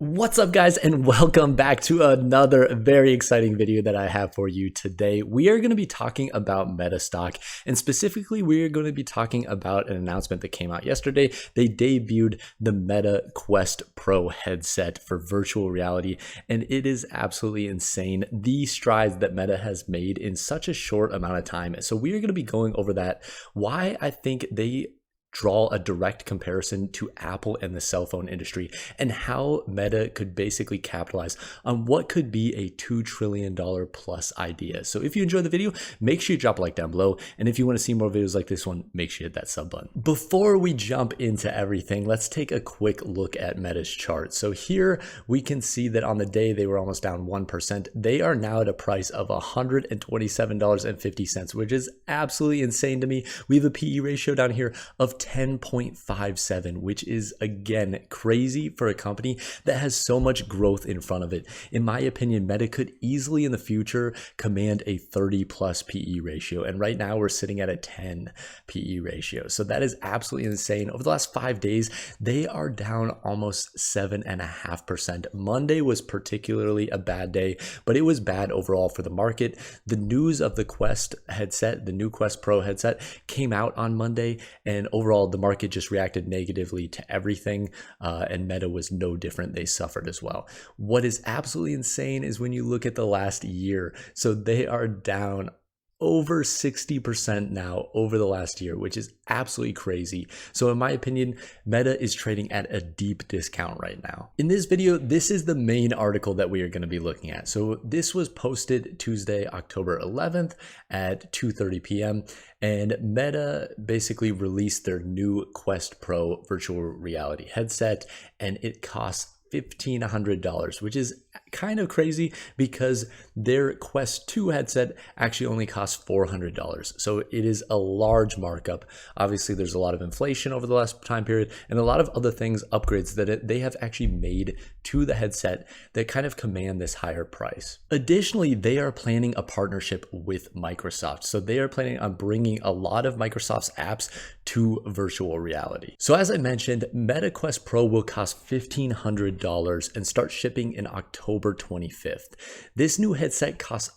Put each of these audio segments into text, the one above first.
What's up, guys, and welcome back to another very exciting video that I have for you today. We are going to be talking about Meta stock, and specifically we are going to be talking about an announcement that came out yesterday. They debuted the Meta Quest Pro headset for virtual reality, and it is absolutely insane, the strides that Meta has made in such a short amount of time. So we are going to be going over that, why I think they draw a direct comparison to Apple and the cell phone industry, and how Meta could basically capitalize on what could be a $2 trillion plus idea. So if you enjoyed the video, make sure you drop a like down below. And if you want to see more videos like this one, make sure you hit that sub button. Before we jump into everything, let's take a quick look at Meta's chart. So here we can see that on the day they were almost down 1%. They are now at a price of $127.50, which is absolutely insane to me. We have a PE ratio down here of 10.57, which is again crazy for a company that has so much growth in front of it. In my opinion, Meta could easily in the future command a 30 plus PE ratio, and right now we're sitting at a 10 PE ratio. So that is absolutely insane. Over the last 5 days, they are down almost 7.5%. Monday was particularly a bad day, but it was bad overall for the market. The news of the Quest headset, the new Quest Pro headset, came out on Monday, and overall the market just reacted negatively to everything, and Meta was no different. They suffered as well. What is absolutely insane is when you look at the last year. So they are down over 60% now over the last year, which is absolutely crazy. So in my opinion, Meta is trading at a deep discount right now. In this video, this is the main article that we are going to be looking at. So this was posted Tuesday, October 11th at 2:30 p.m. and Meta basically released their new Quest Pro virtual reality headset, and it costs $1,500, which is kind of crazy because their Quest 2 headset actually only costs $400. So it is a large markup. Obviously, there's a lot of inflation over the last time period and a lot of other things, upgrades that they have actually made to the headset that kind of command this higher price. Additionally, they are planning a partnership with Microsoft. So they are planning on bringing a lot of Microsoft's apps to virtual reality. So as I mentioned, Meta Quest Pro will cost $1,500 and start shipping in October 25th. This new headset costs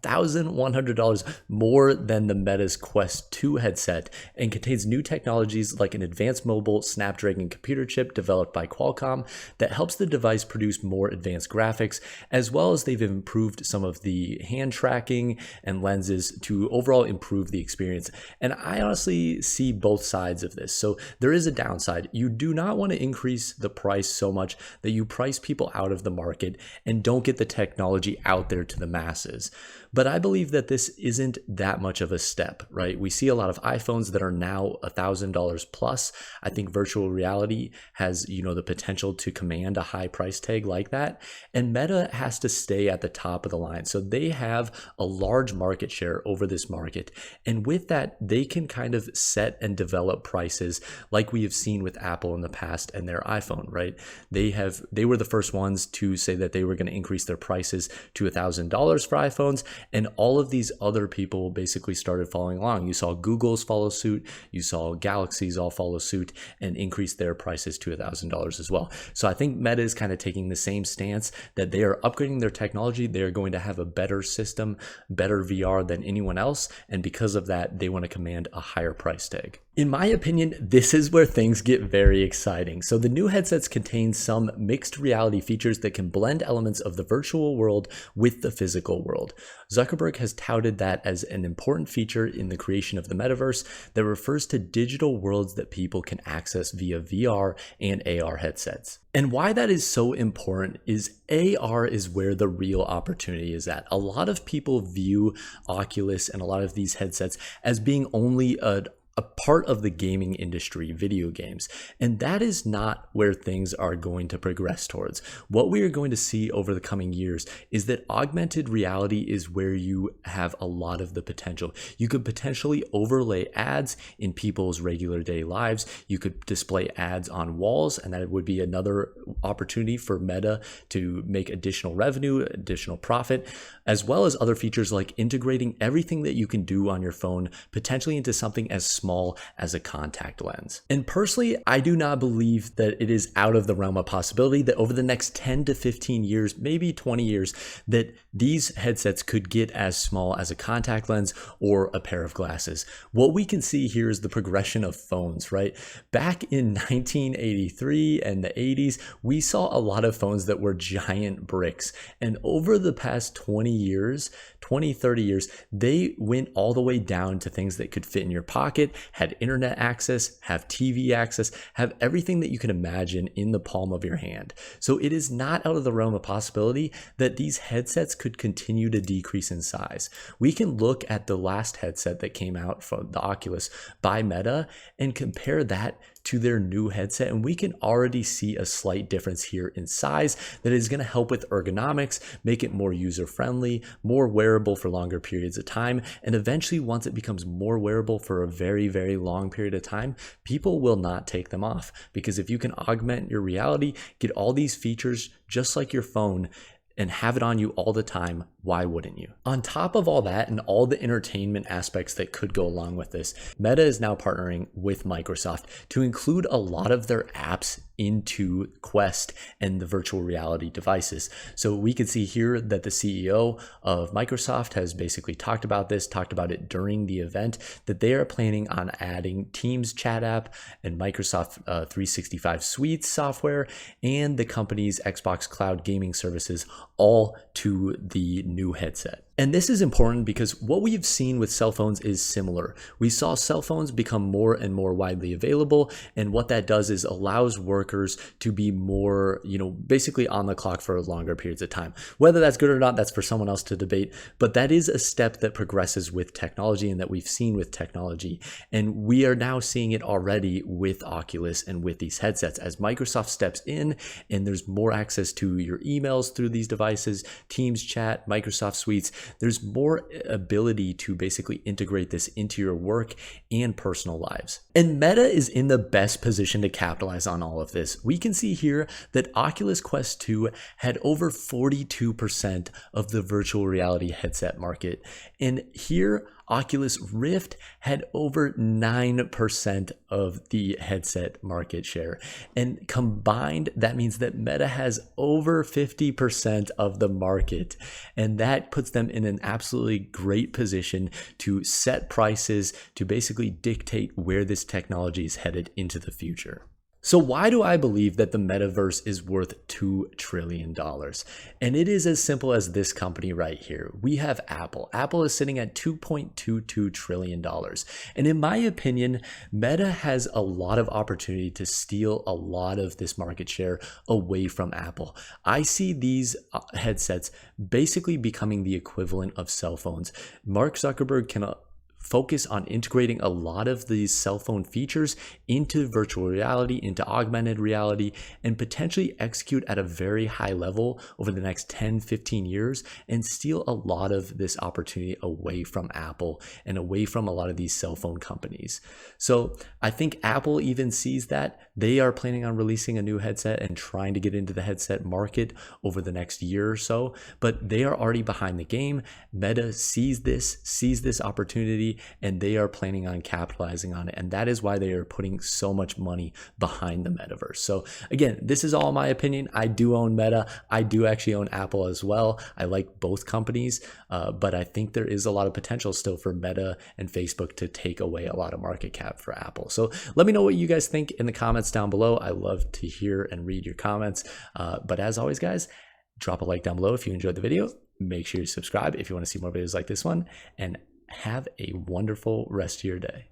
$1,100 more than the Meta's Quest 2 headset and contains new technologies like an advanced mobile Snapdragon computer chip developed by Qualcomm that helps the device produce more advanced graphics, as well as they've improved some of the hand tracking and lenses to overall improve the experience. And I honestly see both sides of this. So there is a downside. You do not want to increase the price so much that you price people out of the market and don't get the technology out there to the masses. But I believe that this isn't that much of a step, right? We see a lot of iPhones that are now $1,000 plus. I think virtual reality has, the potential to command a high price tag like that. And Meta has to stay at the top of the line. So they have a large market share over this market. And with that, they can kind of set and develop prices like we have seen with Apple in the past and their iPhone, right? They were the first ones to say that they were going to increase their prices to $1,000 for iPhones. And all of these other people basically started following along. You saw Google's follow suit, you saw Galaxy's all follow suit and increase their prices to $1,000 as well. So I think Meta is kind of taking the same stance that they are upgrading their technology. They are going to have a better system, better VR than anyone else. And because of that, they want to command a higher price tag. In my opinion, this is where things get very exciting. So the new headsets contain some mixed reality features that can blend elements of the virtual world with the physical world. Zuckerberg has touted that as an important feature in the creation of the metaverse that refers to digital worlds that people can access via VR and AR headsets. And why that is so important is AR is where the real opportunity is at. A lot of people view Oculus and a lot of these headsets as being only a part of the gaming industry, video games. And that is not where things are going to progress towards. What we are going to see over the coming years is that augmented reality is where you have a lot of the potential. You could potentially overlay ads in people's regular day lives. You could display ads on walls, and that would be another opportunity for Meta to make additional revenue, additional profit, as well as other features like integrating everything that you can do on your phone potentially into something as small as a contact lens. And personally, I do not believe that it is out of the realm of possibility that over the next 10 to 15 years, maybe 20 years, that these headsets could get as small as a contact lens or a pair of glasses. What we can see here is the progression of phones, right? Back in 1983 and the 80s, we saw a lot of phones that were giant bricks. And over the past 20 years, 20, 30 years, they went all the way down to things that could fit in your pocket, had internet access, have TV access, have everything that you can imagine in the palm of your hand. So it is not out of the realm of possibility that these headsets could continue to decrease in size. We can look at the last headset that came out from the Oculus by Meta and compare that to their new headset, and we can already see a slight difference here in size that is going to help with ergonomics, make it more user-friendly, more wearable for longer periods of time, and eventually once it becomes more wearable for a very, very long period of time, people will not take them off, because if you can augment your reality, get all these features just like your phone, and have it on you all the time, why wouldn't you? On top of all that and all the entertainment aspects that could go along with this, Meta is now partnering with Microsoft to include a lot of their apps into Quest and the virtual reality devices. So we can see here that the CEO of Microsoft has basically talked about it during the event, that they are planning on adding Teams chat app and Microsoft 365 Suite software and the company's Xbox Cloud gaming services all to the new headset. And this is important because what we've seen with cell phones is similar. We saw cell phones become more and more widely available, and what that does is allows workers to be more, basically on the clock for longer periods of time. Whether that's good or not, that's for someone else to debate, but that is a step that progresses with technology and that we've seen with technology. And we are now seeing it already with Oculus and with these headsets as Microsoft steps in and there's more access to your emails through these devices, Teams chat, Microsoft Suites. There's more ability to basically integrate this into your work and personal lives. And Meta is in the best position to capitalize on all of this. We can see here that Oculus Quest 2 had over 42% of the virtual reality headset market. And here, Oculus Rift had over 9% of the headset market share. And combined, that means that Meta has over 50% of the market. And that puts them in an absolutely great position to set prices, to basically dictate where this technology is headed into the future. So why do I believe that the metaverse is worth $2 trillion? And it is as simple as this company right here. We have Apple. Apple is sitting at $2.22 trillion. And in my opinion, Meta has a lot of opportunity to steal a lot of this market share away from Apple. I see these headsets basically becoming the equivalent of cell phones. Mark Zuckerberg can focus on integrating a lot of these cell phone features into virtual reality, into augmented reality, and potentially execute at a very high level over the next 10, 15 years and steal a lot of this opportunity away from Apple and away from a lot of these cell phone companies. So I think Apple even sees that. They are planning on releasing a new headset and trying to get into the headset market over the next year or so, but they are already behind the game. Meta sees this opportunity, and they are planning on capitalizing on it. And that is why they are putting so much money behind the metaverse. So again, this is all my opinion. I do own Meta. I do actually own Apple as well. I like both companies, but I think there is a lot of potential still for Meta and Facebook to take away a lot of market cap for Apple. So let me know what you guys think in the comments down below. I love to hear and read your comments. But as always, guys, drop a like down below if you enjoyed the video. Make sure you subscribe if you want to see more videos like this one, and have a wonderful rest of your day.